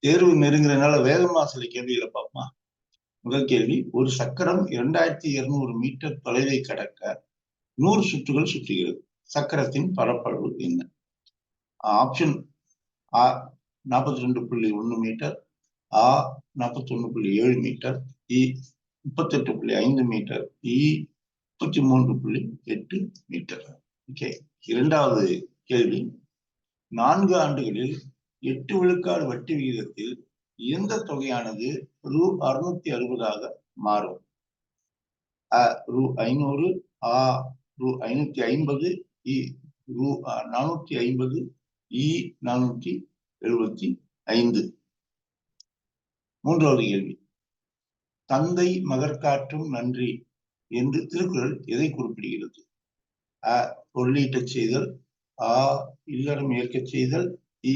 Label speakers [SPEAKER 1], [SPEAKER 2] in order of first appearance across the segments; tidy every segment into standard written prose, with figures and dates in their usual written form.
[SPEAKER 1] தேர்வு நெருங்குறதுனால வேகமா சில கேள்விகளை பார்ப்போமா. முதல் கேள்வி, ஒரு சக்கரம் 2200 மீட்டர் தொலைவை கடக்க 100 சுற்றுகள் சுற்றுகிறது. சக்கரத்தின் பரப்பளவு என்ன? ஆப்ஷன் ஆ 42.1 மீட்டர், ஆ 41.7 மீட்டர், இ 38.5 மீட்டர், இ 33.8 மீட்டர். ஓகே. இரண்டாவது கேள்வி, 4 ஆண்டுகளில் 8 விழுக்காடு வட்டி விகிதத்தில் எந்த தொகையானது ரூ 660 மாறும்? ரூ 500, ஆ ரூ 550, இ ரூ 450, இ 475. மூன்றாவது கேள்வி, தந்தை மகற்காற்றும் நன்றி என்று திருக்குறள் எதை குறிப்பிடுகிறது? பொருளீட்டச் செய்தல், ஆ இல்லறம் ஏற்கச் செய்தல், இ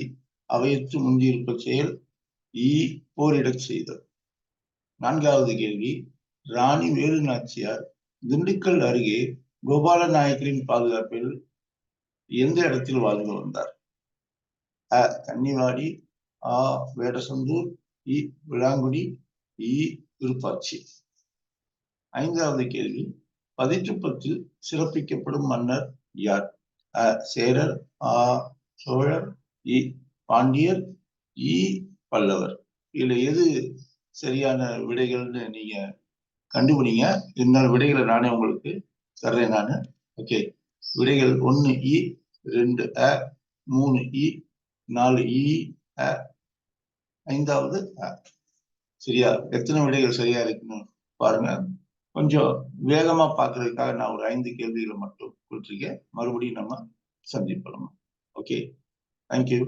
[SPEAKER 1] அவையற்று முந்தியிருப்பச் செயல், இ போரிடச் செய்தல். நான்காவது கேள்வி, ராணி வேலு நாச்சியார் திண்டுக்கல் அருகே கோபால நாயக்கரின் பாதுகாப்பில் எந்த இடத்தில் வாழ்ந்து வந்தார்? கன்னிவாடி, ஆ வேடசந்தூர், இ விளாங்குடி, இ விருப்பாட்சி. ஐந்தாவது கேள்வி, பதிற்றுப்பத்தில் சிறப்பிக்கப்படும் மன்னர் யார்? சேரர், ஆ சோழர், இ பாண்டியர், இ பல்லவர். இதுல எது சரியான விடைகள்னு நீங்க கண்டுபிடிங்க. இந்த விடைகளை நானே உங்களுக்கு தர்றேன் நானு. ஓகே. விடைகள் 1 இ, 2 அ, 3 இ, 4 இ, 5வது அ. சரியா? எத்தனை விடைகள் சரியா இருக்குன்னு பாருங்க. கொஞ்சம் வேகமா பாக்குறதுக்காக நான் ஒரு 5 கேள்விகளை மட்டும் கொடுத்துருக்கேன். மறுபடியும் நம்ம சந்திப்போம். Okay, thank you.